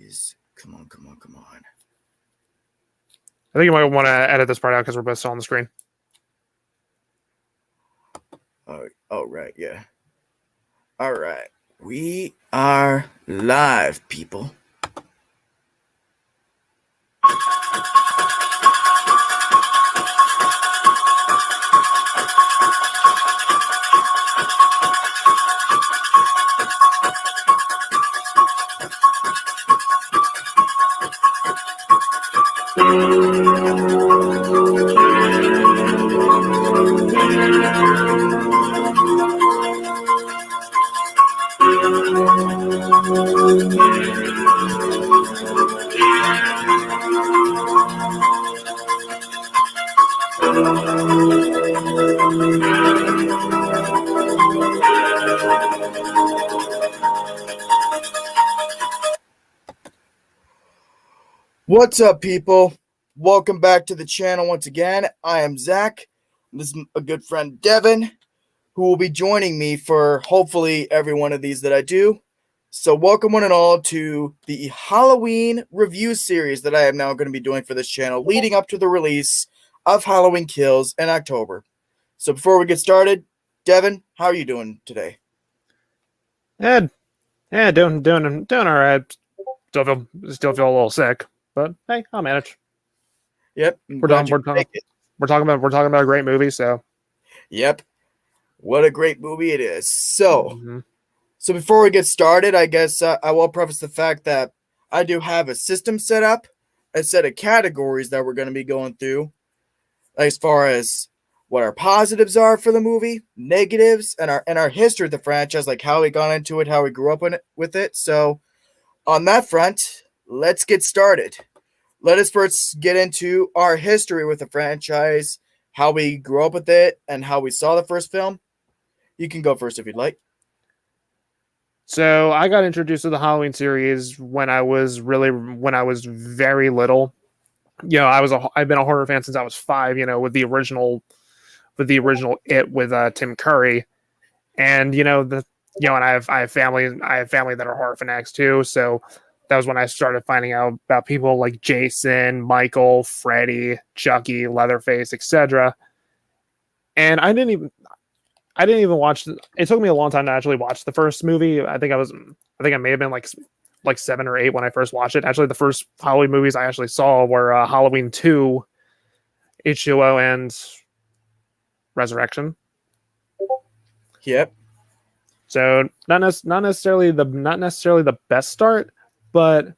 is. Come on. I think you might want to edit this part out because we're both still on the screen. Oh, right, yeah. All right. We are live, people. What's up, people? Welcome back to the channel once again. I am Zach. This is a good friend, Devin, who will be joining me for hopefully every one of these that I do. So welcome one and all to the Halloween review series that I am now going to be doing for this channel, leading up to the release of Halloween Kills in October. So before we get started, Devin, how are you doing today? Doing all right. Still feel a little sick, but hey, I'll manage. Yep, We're talking about a great movie, so. Yep, what a great movie it is. So before we get started, I guess I will preface the fact that I do have a system set up, a set of categories that we're going to be going through, as far as what our positives are for the movie, negatives, and our history of the franchise, like how we got into it, how we grew up with it. So on that front, let's get started. Let us first get into our history with the franchise, how we grew up with it, and how we saw the first film. You can go first if you'd like. So I got introduced to the Halloween series when I was very little. You know, I've been a horror fan since I was 5. You know, with the original It with Tim Curry, and and I have family that are horror fanatics too. So that was when I started finding out about people like Jason, Michael, Freddy, Chucky, Leatherface, etc. And I didn't even watch. It took me a long time to actually watch the first movie. I think I may have been like 7 or 8 when I first watched it. Actually, the first Halloween movies I actually saw were Halloween 2, H2O, and Resurrection. Yep. So not necessarily the best start, but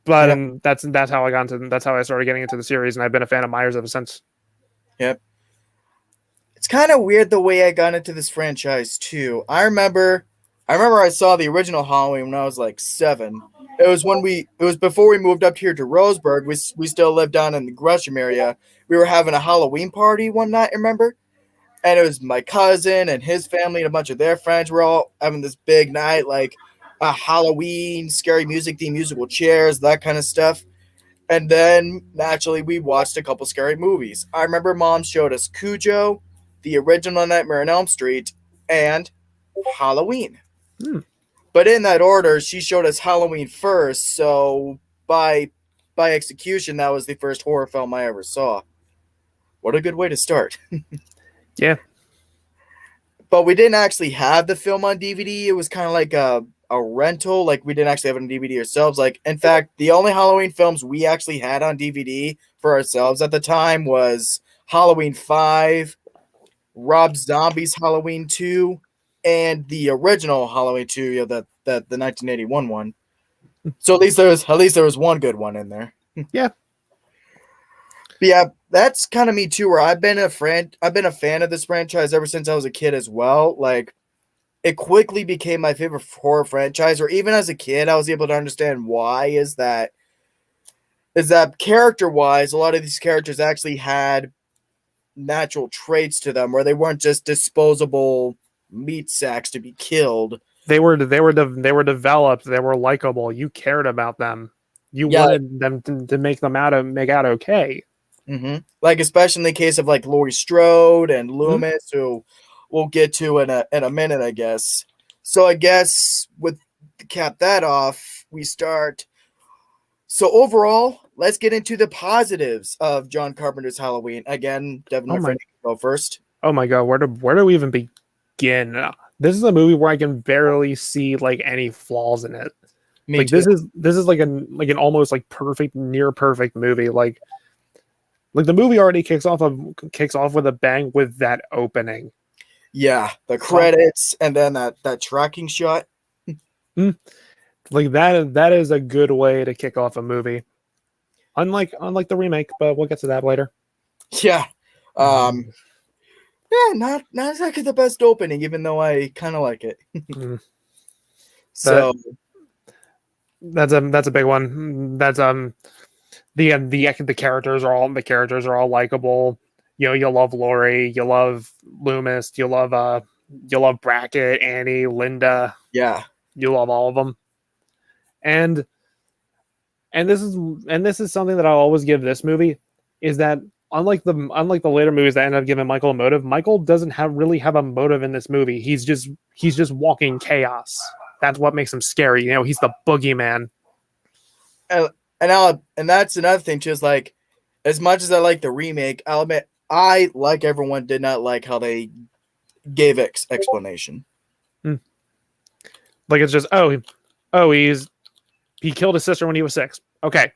that's how I started getting into the series, and I've been a fan of Myers ever since. Yep. It's kind of weird the way I got into this franchise too. I remember I saw the original Halloween when I was like 7. It was before we moved up here to Roseburg. We still lived down in the Gresham area. We were having a Halloween party one night, remember? And it was my cousin and his family and a bunch of their friends. We're all having this big night, like a Halloween, scary music, the musical chairs, that kind of stuff. And then naturally we watched a couple scary movies. I remember Mom showed us Cujo, the original Nightmare on Elm Street, and Halloween. But in that order, she showed us Halloween first, so by execution, that was the first horror film I ever saw. What a good way to start. Yeah. But we didn't actually have the film on DVD. It was kind of like a rental. Like, we didn't actually have it on DVD ourselves. Like, in fact, the only Halloween films we actually had on DVD for ourselves at the time was Halloween 5, Rob Zombie's Halloween 2, and the original Halloween 2, you know, the 1981 one. So at least there was one good one in there. Yeah. But yeah, that's kind of me too, where I've been a fan of this franchise ever since I was a kid as well. Like, it quickly became my favorite horror franchise, or even as a kid, I was able to understand why is that character-wise, a lot of these characters actually had natural traits to them, where they weren't just disposable meat sacks to be killed. They were developed. They were likable. You cared about them. You wanted them to make out okay. Mm-hmm. Like, especially in the case of like Laurie Strode and Loomis, who we'll get to in a minute, I guess. So I guess with cap that off, we start. So overall, let's get into the positives of John Carpenter's Halloween. Again, Devin, Oh my my friend, you can go first. oh my god, where do we even begin? This is a movie where I can barely see like any flaws in it. Me Like too. this is like an almost like perfect, near perfect movie. Like the movie already kicks off with a bang with that opening. Yeah, the Um, credits and then that tracking shot. mm, like that is a good way to kick off a movie. Unlike the remake, but we'll get to that later. Yeah. Um yeah, not exactly the best opening, even though I kinda like it. Mm. That So that's a big one. That's the characters are all likable. You know, you love Lori, you love Loomis, you love Brackett, Annie, Linda, yeah. you love all of them. And and this is something that I'll always give this movie is that unlike the later movies that end up giving Michael a motive, Michael doesn't really have a motive in this movie. He's just walking chaos. That's what makes him scary. You know, he's the boogeyman. And and that's another thing too, is like as much as I like the remake, I'll admit I, like everyone, did not like how they gave explanation. Like it's just he killed his sister when he was 6. Okay,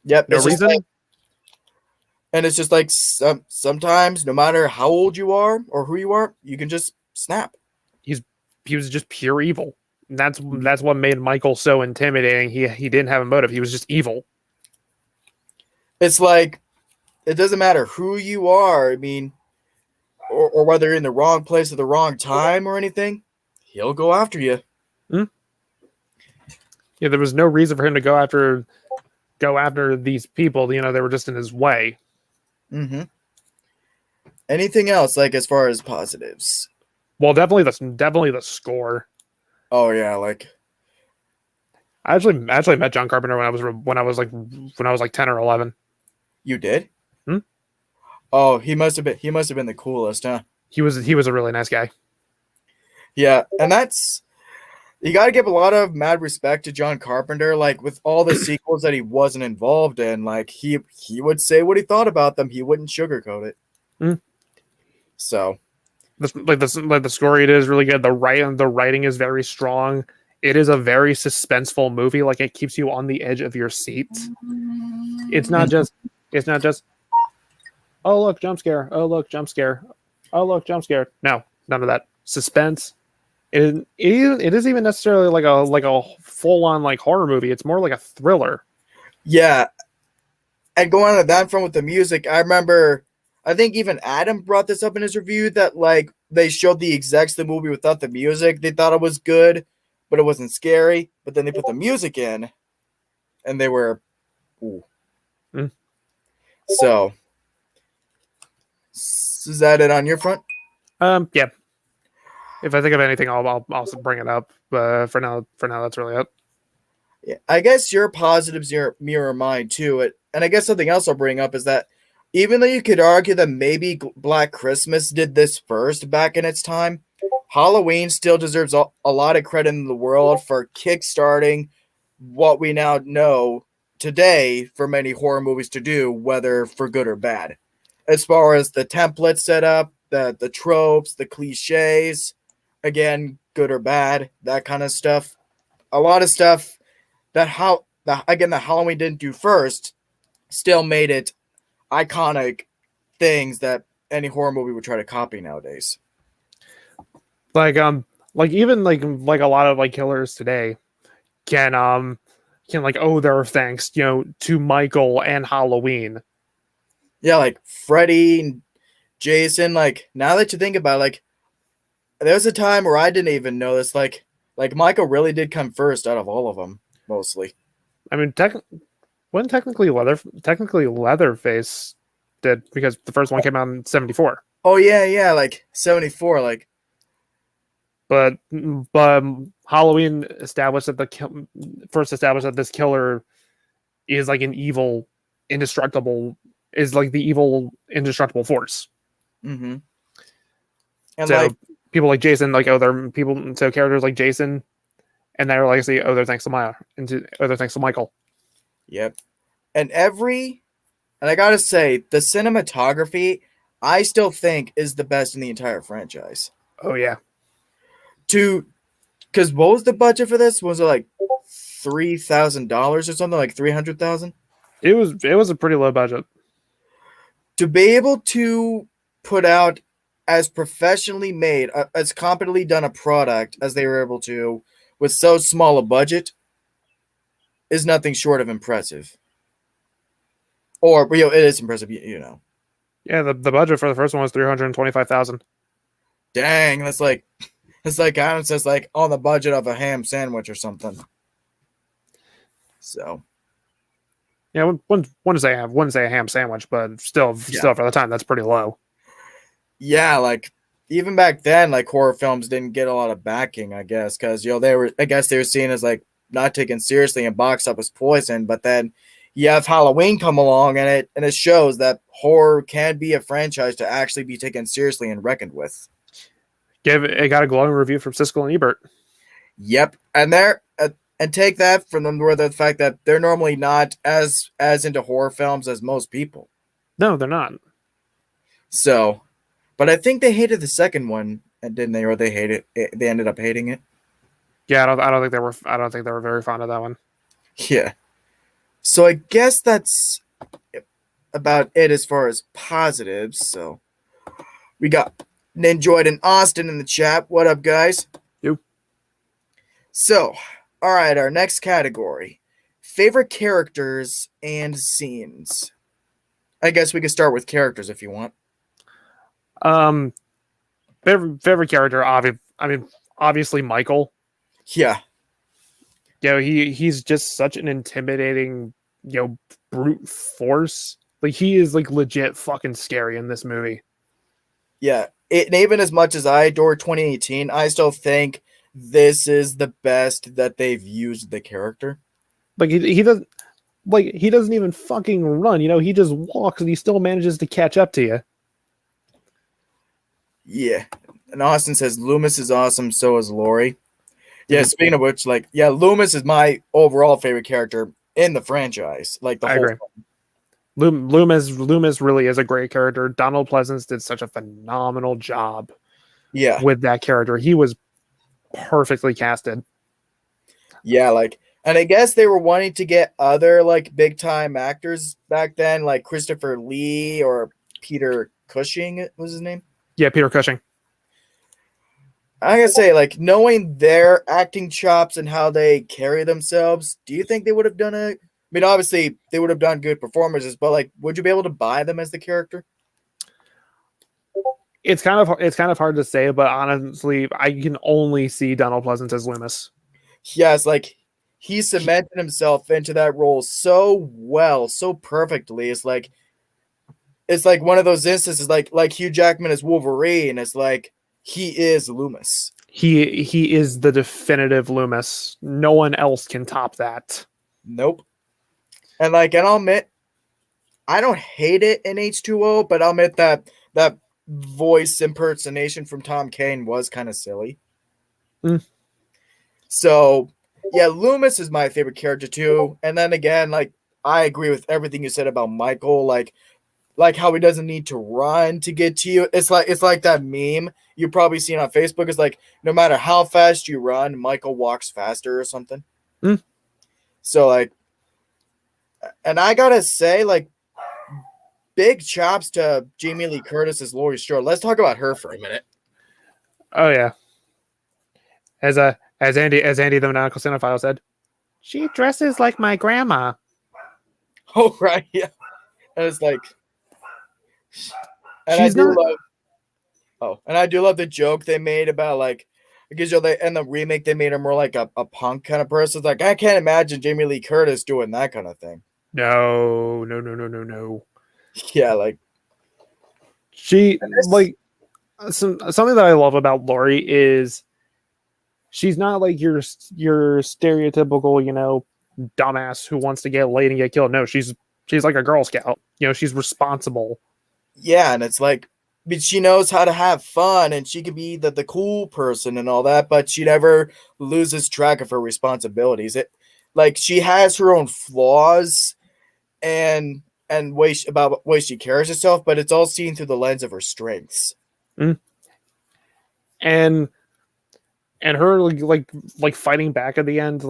Yep, no it's just like, reason. and it's just like sometimes, no matter how old you are or who you are, you can just snap. He's he was just pure evil. And that's what made Michael so intimidating. He didn't have a motive. He was just evil. It's like it doesn't matter who you are. I mean, or whether you're in the wrong place at the wrong time or anything, he'll go after you. Hmm? Yeah, there was no reason for him to go after these people. You know, they were just in his way. Mm-hmm. Anything else, like as far as positives? Well, definitely the score. Oh yeah, like I actually met John Carpenter when I was like 10 or 11. you did. Hmm? Oh, he must have been the coolest, huh? He was a really nice guy. Yeah, and that's you got to give a lot of mad respect to John Carpenter. Like with all the sequels that he wasn't involved in, like he would say what he thought about them. He wouldn't sugarcoat it. Hmm. So The story, it is really good. The writing is very strong. It is a very suspenseful movie. Like it keeps you on the edge of your seat. It's not just it's not just oh look jump scare, oh look jump scare, oh look jump scare. No, none of that suspense. It isn't even necessarily like a full on like horror movie. It's more like a thriller. yeah, and going on to that front with the music, I remember. I think even Adam brought this up in his review that like they showed the execs the movie without the music. They thought it was good, but it wasn't scary. But then they put the music in, and they were, ooh. Mm. So is that it on your front? Yeah. If I think of anything, I'll also bring it up. For now, that's really it. Yeah, I guess your positives mirror mine too. And I guess something else I'll bring up is that even though you could argue that maybe Black Christmas did this first back in its time, Halloween still deserves a lot of credit in the world for kickstarting what we now know today for many horror movies to do, whether for good or bad. As far as the template set up, the tropes, the cliches, again, good or bad, that kind of stuff. A lot of stuff that Halloween didn't do first still made it iconic things that any horror movie would try to copy nowadays. Like even like a lot of like killers today can like owe their thanks, to Michael and Halloween. Yeah, like Freddy and Jason. Like now that you think about it, like there was a time where I didn't even know this. Like Michael really did come first out of all of them, mostly. I mean, when technically Leatherface did, because the first one came out in 74. Oh yeah, like 74. Like But Halloween first established that this killer is like the evil indestructible force. mm-hmm. And So like people like Jason, like other people, so characters like Jason and their legacy other thanks to Maya, other thanks to Michael. Yep. And I gotta say, the cinematography, I still think is the best in the entire franchise. Oh yeah, To Because what was the budget for this? Was it like $3,000 or something, like 300,000? it was a pretty low budget. To be able to put out as professionally made, as competently done a product as they were able to with so small a budget is nothing short of impressive. Or it is impressive, Yeah, the budget for the first one was 325,000. Dang, that's like Adam says, like on the budget of a ham sandwich or something. So Yeah, wouldn't say a ham sandwich, but yeah, still for the time that's pretty low. yeah, like even back then, like horror films didn't get a lot of backing, I guess, because they were seen as like not taken seriously and box office poison. But then you have Halloween come along, and it shows that horror can be a franchise to actually be taken seriously and reckoned with. It got a glowing review from Siskel and Ebert. Yep, and take that from them where the fact that they're normally not as into horror films as most people. No, they're not. So, but I think they hated the second one, didn't they? Or they hated it. They ended up hating it. Yeah, I don't think they were very fond of that one. Yeah. So I guess that's about it as far as positives. So we got Ninjoid and Austin in the chat. What up, guys? You. So, all right, our next category: favorite characters and scenes. I guess we could start with characters if you want. Favorite character, obviously Michael. Yeah. He's just such an intimidating, brute force. Like he is like legit fucking scary in this movie. Yeah. And even as much as I adore 2018, I still think this is the best that they've used the character. Like he doesn't he doesn't even fucking run. He just walks and he still manages to catch up to you. Yeah. And Austin says Loomis is awesome, so is Lori. Yeah, speaking of which, Loomis is my overall favorite character in the franchise. Like the I whole agree. Loomis really is a great character. Donald Pleasance did such a phenomenal job Yeah. with that character. He was perfectly casted. Yeah, and I guess they were wanting to get other big time actors back then, like Christopher Lee or Peter Cushing was his name. Yeah, Peter Cushing. I gotta say, knowing their acting chops and how they carry themselves, do you think they would have done I mean, obviously they would have done good performances, but would you be able to buy them as the character? It's kind of hard to say, but honestly, I can only see Donald Pleasance as Loomis. Yes, he cemented himself into that role so well, so perfectly. It's like one of those instances, like Hugh Jackman as Wolverine. It's like he is Loomis. He is the definitive Loomis. No one else can top that. Nope. And I'll admit, I don't hate it in H2O, but I'll admit that voice impersonation from Tom Kane was kind of silly. So yeah, Loomis is my favorite character too. And then again, I agree with everything you said about Michael, like how he doesn't need to run to get to you. It's like that meme you probably seen on Facebook. It's like no matter how fast you run, Michael walks faster or something. So and I gotta say, big chops to Jamie Lee Curtis as Laurie Strode. Let's talk about her for a minute. Oh yeah. As Andy the Maniacal Cinephile said, she dresses like my grandma. Oh right, yeah. And it's like, and she's I do love the joke they made about because in the remake they made her more like a punk kind of person. It's like I can't imagine Jamie Lee Curtis doing that kind of thing. No. Yeah, she something that I love about Laurie is she's not like your stereotypical, dumbass who wants to get laid and get killed. No, she's like a Girl Scout. She's responsible. Yeah, and it's like but she knows how to have fun and she can be the cool person and all that, but she never loses track of her responsibilities. It like she has her own flaws and about way she carries herself, but it's all seen through the lens of her strengths. Mm. And her like fighting back at the end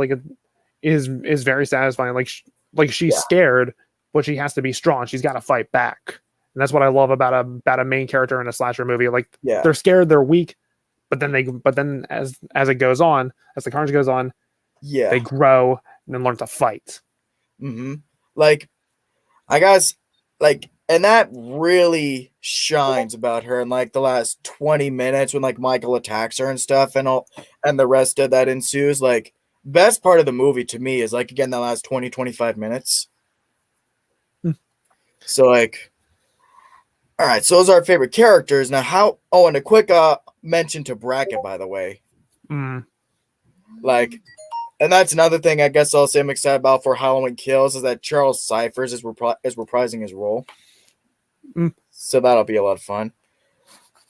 is very satisfying. Like she's Yeah. scared, but she has to be strong. She's got to fight back, and that's what I love about a main character in a slasher movie. Like Yeah. they're scared, they're weak, but then as it goes on, as the carnage goes on, Yeah. they grow and then learn to fight. Mm-hmm. Like I guess like and that really shines about her in like the last 20 minutes when like Michael attacks her and stuff and all and the rest of that ensues. Like best part of the movie to me is like again the last 20-25 minutes. Hmm. So like all right, so those are our favorite characters. Now how and a quick mention to bracket by the way. Mm. Like and that's another thing I guess I'll say I'm excited about for Halloween Kills is that Charles Cyphers is reprising his role. Mm. So that'll be a lot of fun.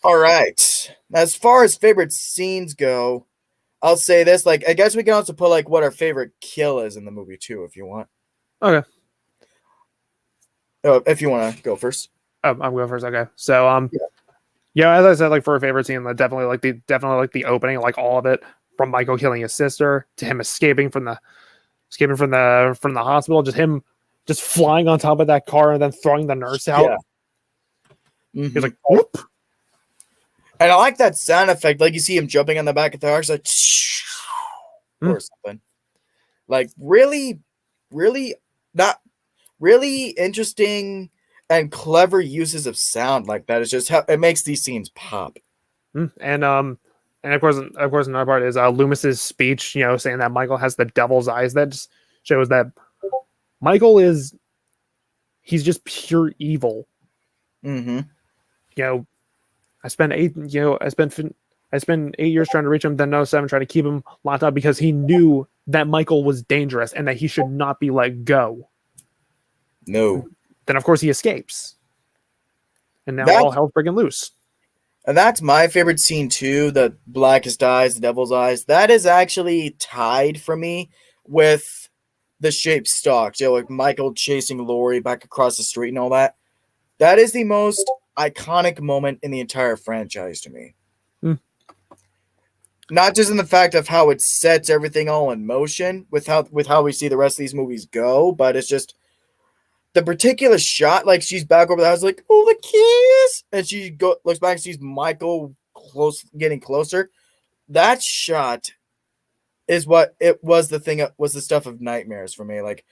All right. As far as favorite scenes go, I'll say this. Like, I guess we can also put like what our favorite kill is in the movie too, if you want. Okay. If you want to go first. Oh, I'm going first. Okay. So Yeah. yeah, as I said, like for a favorite scene, definitely like the opening, like all of it, from Michael killing his sister to him escaping from the hospital, just him just flying on top of that car and then throwing the nurse out. Yeah. He's Mhm. like, whoop. And I like that sound effect. Like you see him jumping on the back of the horse, like or something. Like really, really not really interesting and clever uses of sound like that. It's just how it makes these scenes pop. And of course, another part is Loomis's speech, saying that Michael has the devil's eyes. That just shows that Michael he's just pure evil. Mm-hmm. I spent I spent 8 years trying to reach him, then no 7 trying to keep him locked up because he knew that Michael was dangerous and that he should not be let go. No. Then of course he escapes, and now all hell's breaking loose. And that's my favorite scene too, the blackest eyes, the devil's eyes. That is actually tied for me with the shape stalks. Like Michael chasing Lori back across the street and all that. That is the most iconic moment in the entire franchise to me. Mm. Not just in the fact of how it sets everything all in motion with how we see the rest of these movies go, but it's just the particular shot, like she's back over the house, like, oh, the kiss, and she looks back and sees Michael getting closer. That shot is what it was. The thing was the stuff of nightmares for me. Like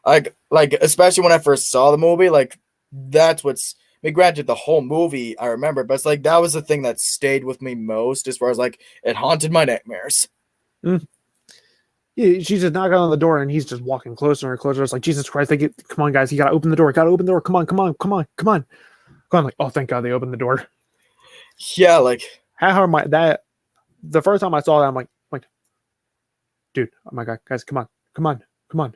especially when I first saw the movie, like that's what's. I mean, granted, the whole movie I remember, but it's like that was the thing that stayed with me most, as far as like it haunted my nightmares. Mm. Yeah, she's just knocking on the door, and he's just walking closer and closer. It's like, Jesus Christ! Come on, guys! You gotta open the door! Gotta open the door! Come on! Come on! Come on! Come on! Come on! Like, oh, thank God they opened the door. Yeah, like how am I that? The first time I saw that, I'm like, dude, oh my God, guys, come on, come on, come on!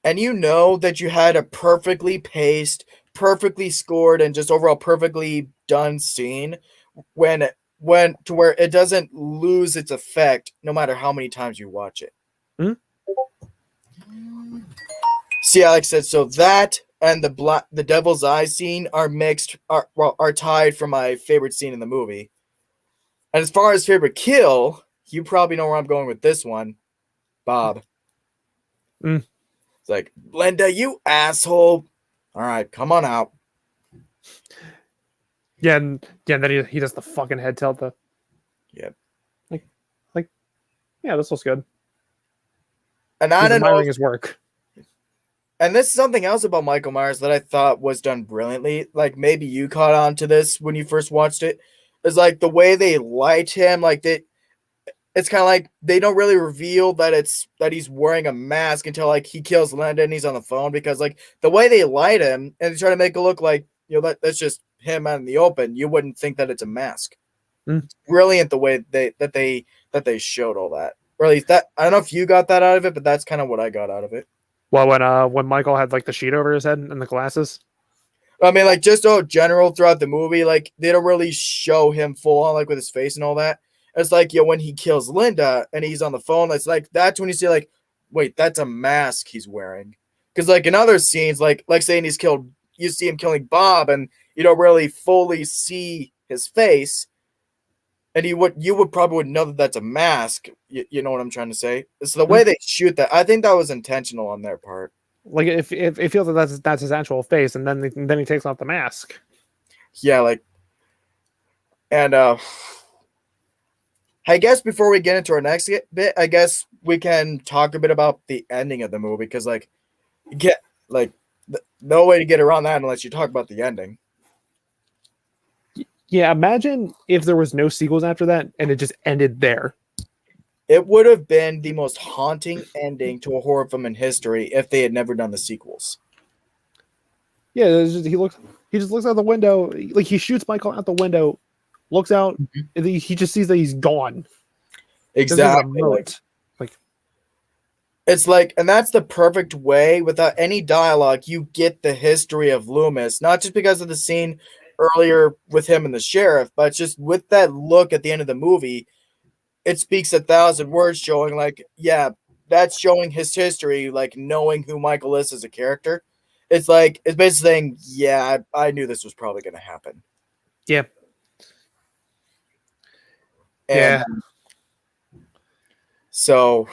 And you know that you had a perfectly paced, perfectly scored, and just overall perfectly done scene when to where it doesn't lose its effect no matter how many times you watch it. Mm-hmm. See, Alex said so. That and the devil's eye scene are tied for my favorite scene in the movie. And as far as favorite kill, you probably know where I'm going with this one, Bob. Mm. It's like, Linda, you asshole! All right, come on out. Yeah, and then he does the fucking head tilt. Yep. Like, yeah, this looks good. And I don't know his work. And this is something else about Michael Myers that I thought was done brilliantly. Like maybe you caught on to this when you first watched it. Is like the way they light him. Like it's kind of like they don't really reveal that he's wearing a mask until like he kills Linda and he's on the phone, because like the way they light him and they try to make it look like that's just him out in the open. You wouldn't think that it's a mask. Mm. It's brilliant the way they showed all that. Or at least that, I don't know if you got that out of it, but that's kind of what I got out of it. Well, when Michael had like the sheet over his head and the glasses. I mean, like just general throughout the movie, like they don't really show him full on like with his face and all that. It's like when he kills Linda and he's on the phone, it's like that's when you see like, wait, that's a mask he's wearing. Because like in other scenes, like saying he's killed, you see him killing Bob, and you don't really fully see his face, and you would probably would know that that's a mask. You know what I'm trying to say? It's the way they shoot that. I think that was intentional on their part. Like if it feels that that's his actual face, and then he takes off the mask. Yeah, like, and I guess before we get into our next bit, I guess we can talk a bit about the ending of the movie because, like, you get like no way to get around that unless you talk about the ending. Yeah, imagine if there was no sequels after that and it just ended there. It would have been the most haunting ending to a horror film in history if they had never done the sequels. Yeah, he just looks out the window, like he shoots Michael out the window, looks out, and he just sees that he's gone. Exactly. Like it's like, and that's the perfect way. Without any dialogue, you get the history of Loomis, not just because of the scene earlier with him and the sheriff, but just with that look at the end of the movie, it speaks 1,000 words, showing like, yeah, that's showing his history, like knowing who Michael is as a character. It's like it's basically saying, yeah, I knew this was probably going to happen. yeah, And yeah. So,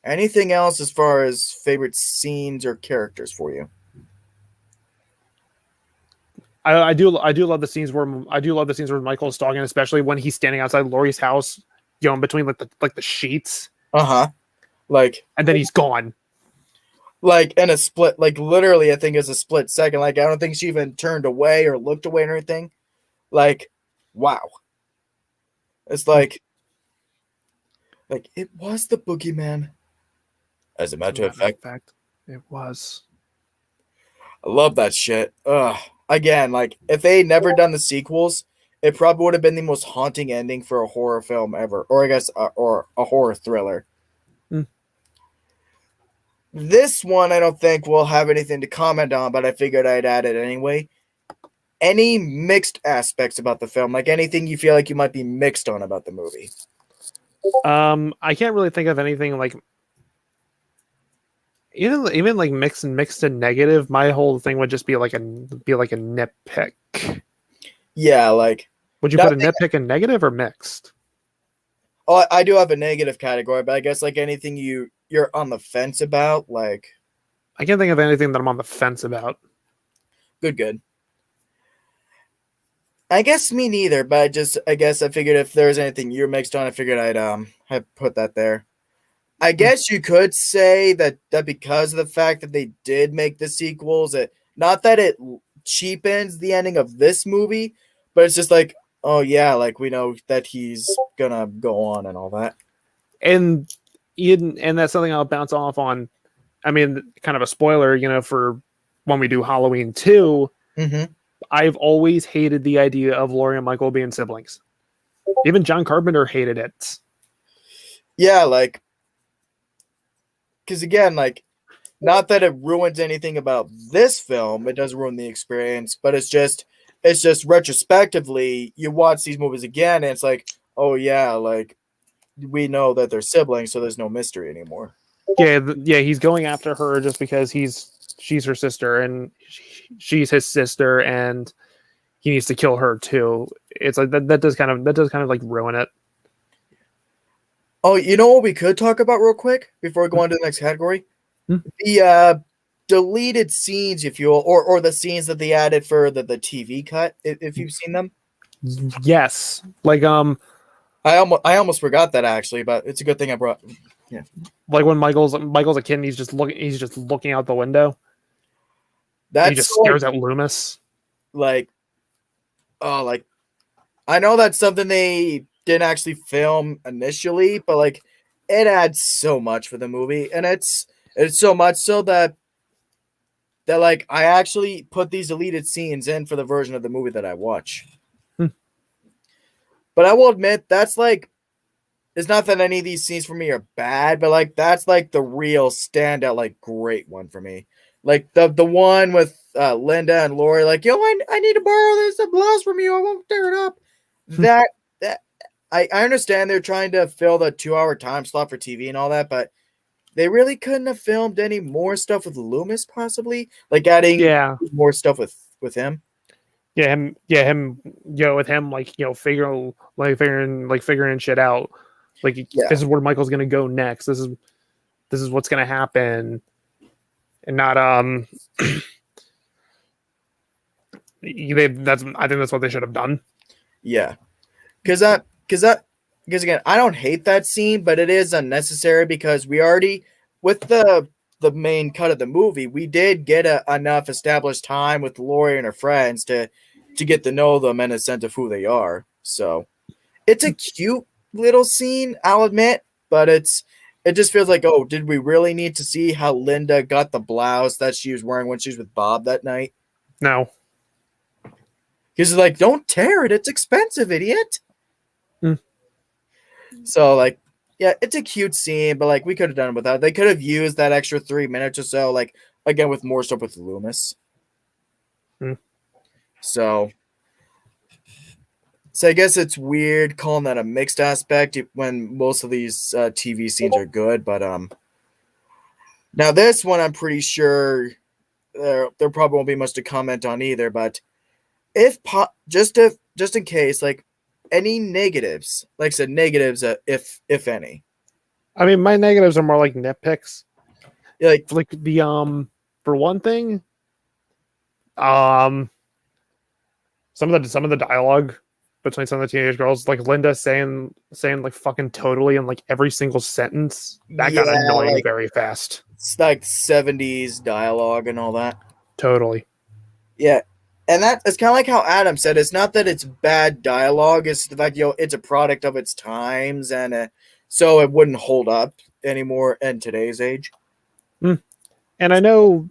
anything else as far as favorite scenes or characters for you? I do love the scenes where Michael's talking, especially when he's standing outside Laurie's house, in between like the sheets, Like, and then he's gone. Like in a split, like literally, I think it's a split second. Like I don't think she even turned away or looked away or anything. Like, wow, it's like it was the boogeyman. As a matter of fact, It was. I love that shit. Again, like if they had never done the sequels, it probably would have been the most haunting ending for a horror film ever, or I guess, or a horror thriller. This one, I don't think we'll have anything to comment on, but I figured I'd add it anyway. Any mixed aspects about the film, like anything you feel like you might be mixed on about the movie? I can't really think of anything like even like mixed and negative. My whole thing would just be like a nitpick. Yeah, like would you put a nitpick in negative or mixed? Oh, I do have a negative category, but I guess like anything you're on the fence about, like I can't think of anything that I'm on the fence about. Good. I guess me neither, but I guess I figured if there's anything you're mixed on, I figured I'd put that there. I guess you could say that because of the fact that they did make the sequels, not that it cheapens the ending of this movie, but it's just like, oh yeah, like we know that he's gonna go on and all that. And that's something I'll bounce off on. I mean, kind of a spoiler, for when we do Halloween 2. Mm-hmm. I've always hated the idea of Laurie and Michael being siblings. Even John Carpenter hated it. Yeah, like, because again, like, not that it ruins anything about this film, it doesn't ruin the experience, but it's just retrospectively, you watch these movies again, and it's like, oh yeah, like, we know that they're siblings, so there's no mystery anymore. Yeah, he's going after her just because she's her sister, and she's his sister, and he needs to kill her too. It's like that does kind of like ruin it. Oh, you know what we could talk about real quick before we go on to the next category? The deleted scenes, if you will, or the scenes that they added for the TV cut, if you've seen them. Yes, like I almost forgot that actually, but it's a good thing I brought. Yeah, like when Michael's a kid, and he's just looking out the window. He just stares at Loomis. Like, oh, like I know that's something they didn't actually film initially, but like it adds so much for the movie, and it's so much so that like I actually put these deleted scenes in for the version of the movie that I watch. But I will admit that's like, it's not that any of these scenes for me are bad, but like that's like the real standout, like great one for me. Like the one with Linda and Lori, like, yo, I need to borrow this blouse from you. I won't tear it up. That I understand they're trying to fill the 2 hour time slot for TV and all that, but they really couldn't have filmed any more stuff with Loomis, possibly, like adding Yeah, more stuff with him. with him, like, figuring shit out. Like, Yeah, this is where Michael's gonna go next. This is what's gonna happen, and not I think that's what they should have done. yeah, because again, I don't hate that scene, but it is unnecessary because we already with the main cut of the movie, we did get enough established time with Lori and her friends to get to know them and a sense of who they are. So it's a cute little scene, I'll admit, but it just feels like, oh, did we really need to see how Linda got the blouse that she was wearing when she was with Bob that night? No. He's like, don't tear it, it's expensive, idiot. Mm. So like, yeah, it's a cute scene, but like we could have done it without. They could have used that extra 3 minutes or so, like again with more stuff with Loomis. Mm. So I guess it's weird calling that a mixed aspect when most of these TV scenes are good, but now this one I'm pretty sure there probably won't be much to comment on either. But just in case, like any negatives, like I said, negatives if any. I mean, my negatives are more like nitpicks. Yeah, Like the for one thing, some of the dialogue between some of the teenage girls, like Linda saying like fucking totally in like every single sentence, that got yeah, annoying like very fast. it's like 70s dialogue and all that. Totally. Yeah. And it's kind of like how Adam said. It's not that it's bad dialogue. It's the fact, it's a product of its times, and so it wouldn't hold up anymore in today's age. And I know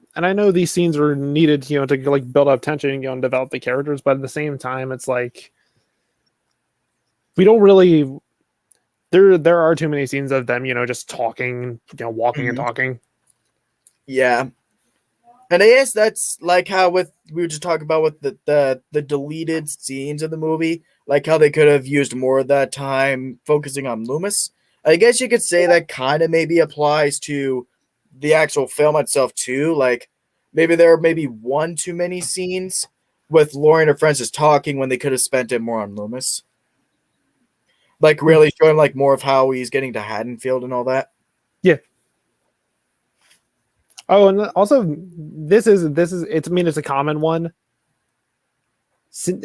these scenes are needed, to like build up tension, and develop the characters, but at the same time, it's like we don't really. There are too many scenes of them, just talking, walking and talking. Yeah. And I guess that's like how we were just talking about with the deleted scenes of the movie, like how they could have used more of that time focusing on Loomis. I guess you could say that kind of maybe applies to the actual film itself too. Like maybe there are maybe one too many scenes with Laurie and her friends just talking when they could have spent it more on Loomis. Like really showing like more of how he's getting to Haddonfield and all that. Yeah. Oh, and also this is it's I mean it's a common one.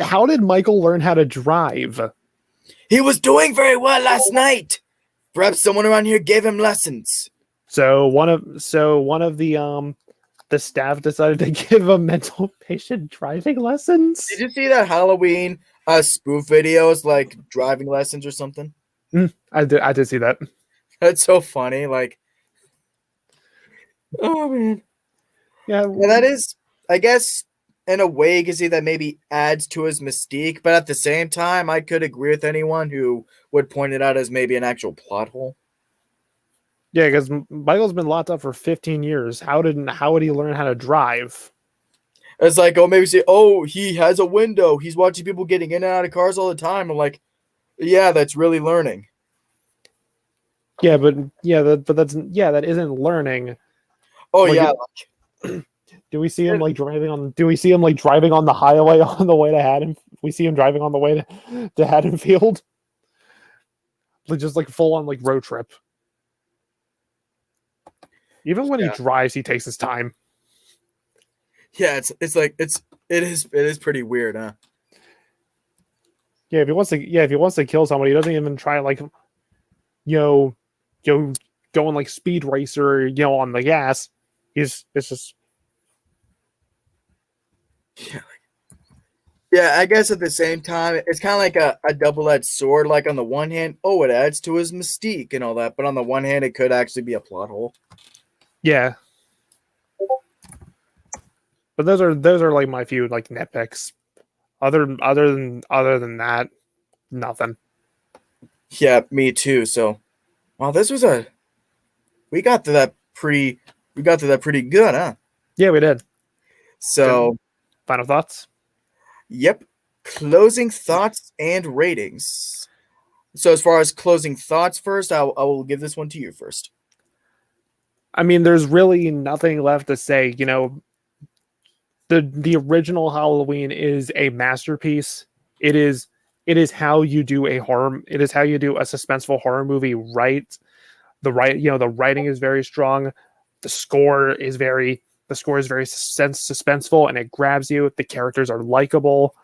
How did Michael learn how to drive? He was doing very well last night. Perhaps someone around here gave him lessons. So one of the staff decided to give a mental patient driving lessons. Did you see that Halloween spoof videos like driving lessons or something? I did see that. That's so funny. Like, oh man. Yeah, That is, I guess, in a way, you can see that maybe adds to his mystique, but at the same time, I could agree with anyone who would point it out as maybe an actual plot hole. Yeah, because Michael's been locked up for 15 years. How would he learn how to drive? It's like, oh, maybe say, oh, he has a window. He's watching people getting in and out of cars all the time. I'm like, yeah, that's really learning. Yeah, but that isn't learning. Oh like, yeah. Do we see him like driving on? Do we see him like driving on the highway on the way to Haddon? We see him driving on the way to Haddonfield, like just like full on like road trip. Even when he drives, he takes his time. Yeah, it is pretty weird, huh? Yeah, if he wants to kill somebody, he doesn't even try like, going like speed racer, on the gas. It's just. Yeah, I guess at the same time, it's kind of like a double-edged sword. Like on the one hand, oh, it adds to his mystique and all that, but on the one hand, it could actually be a plot hole. Yeah. But those are like my few like nitpicks. Other than that, nothing. Yeah, me too. So, wow, we got to that pretty good, huh? Yeah, we did. So, Final thoughts? yep. Closing thoughts and ratings. So, as far as closing thoughts first, I will give this one to you first. I mean, there's really nothing left to say. The original Halloween is a masterpiece. It is how you do a horror. It is how you do a suspenseful horror movie right. The writing is very strong. The score is very suspenseful and it grabs you. The characters are likable.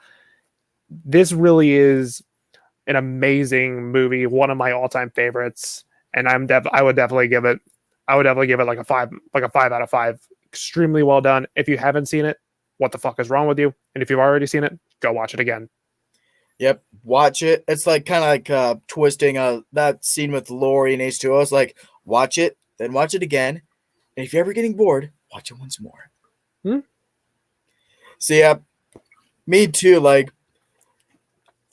This really is an amazing movie, one of my all-time favorites, and I would definitely give it like a 5 out of 5. Extremely well done. If you haven't seen it, what the fuck is wrong with you? And if you've already seen it, go watch it again. Yep, watch it. It's like kind of like twisting that scene with Lori and H2O. It's like watch it, then watch it again, and if you're ever getting bored, watch it once more. So yeah, me too. Like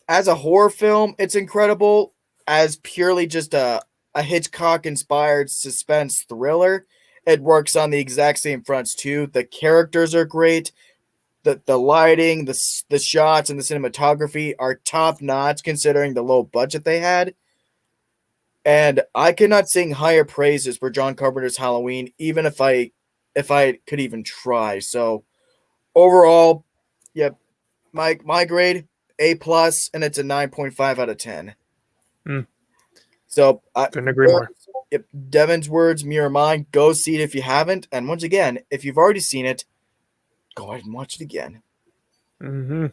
as a horror film, it's incredible. As purely just a Hitchcock-inspired suspense thriller, it works on the exact same fronts too. The characters are great. The lighting, the shots, and the cinematography are top notch considering the low budget they had. And I cannot sing higher praises for John Carpenter's Halloween, even if I could even try. So overall, yep, my grade A+, and it's a 9.5 out of 10. So I couldn't agree more. Yep, Devin's words mirror mine. Go see it if you haven't, and once again, if you've already seen it, go ahead and watch it again. We're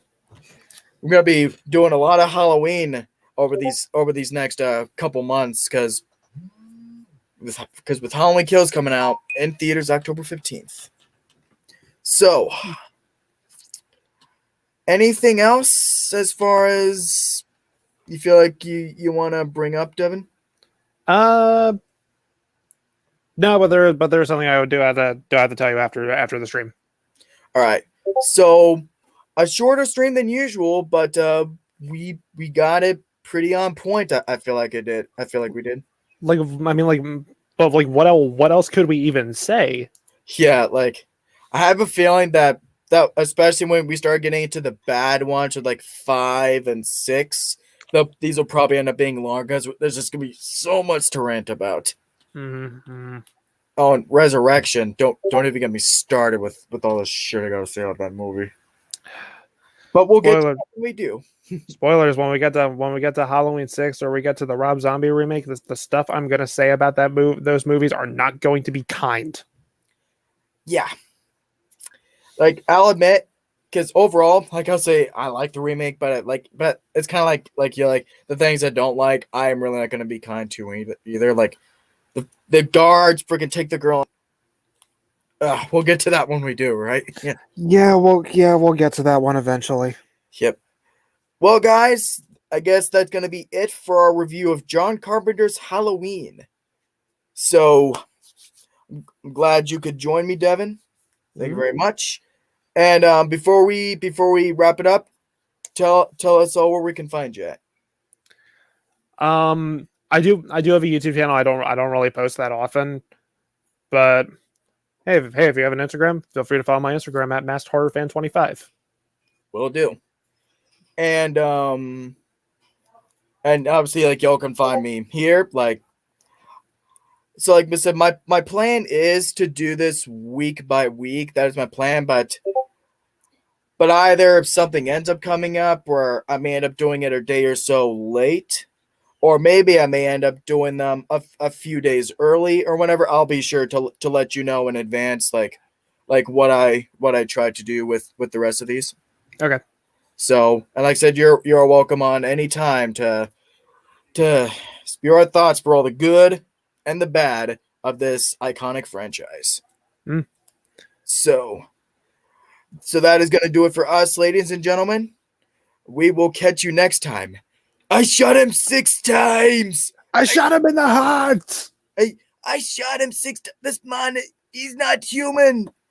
gonna be doing a lot of Halloween over these next couple months because with Halloween Kills coming out in theaters October 15th. So, anything else as far as you feel like you want to bring up, Devin? No, but there's something I would do have to tell you after the stream. All right. So a shorter stream than usual, but we got it pretty on point. I feel like it did. I feel like we did. Like I mean, like, but like, what else could we even say? Yeah, like I have a feeling that especially when we start getting into the bad ones with like 5 and 6, these will probably end up being long because there's just gonna be so much to rant about. Mm-hmm. Oh, and Resurrection. Don't even get me started with all this shit I gotta say about that movie. But we'll get to it when we do. Spoilers when we get to Halloween 6 or we get to the Rob Zombie remake. The stuff I'm gonna say about those movies are not going to be kind. Yeah, like I'll admit, because overall, like I'll say, I like the remake, but it's kind of like you're like the things I don't like. I am really not gonna be kind to either. Like the guards freaking take the girl. We'll get to that when we do, right? Yeah, we'll get to that one eventually. Yep. Well, guys, I guess that's going to be it for our review of John Carpenter's Halloween. So, I'm glad you could join me, Devin. Thank you very much. And before we wrap it up, tell us all where we can find you at. I do have a YouTube channel. I don't really post that often, but hey, if you have an Instagram, feel free to follow my Instagram at MaskedHorrorFan25. Will do. And obviously, like, y'all can find me here. Like, so like I said, my plan is to do this week by week. That is my plan, but either if something ends up coming up, or I may end up doing it a day or so late, or maybe I may end up doing them a few days early or whenever. I'll be sure to let you know in advance, like what I try to do with the rest of these. Okay. So, and like I said, you're welcome on any time to spew our thoughts for all the good and the bad of this iconic franchise. So that is going to do it for us, ladies and gentlemen. We will catch you next time. I shot him 6 times. I shot him in the heart. I shot him 6 times. This man, he's not human.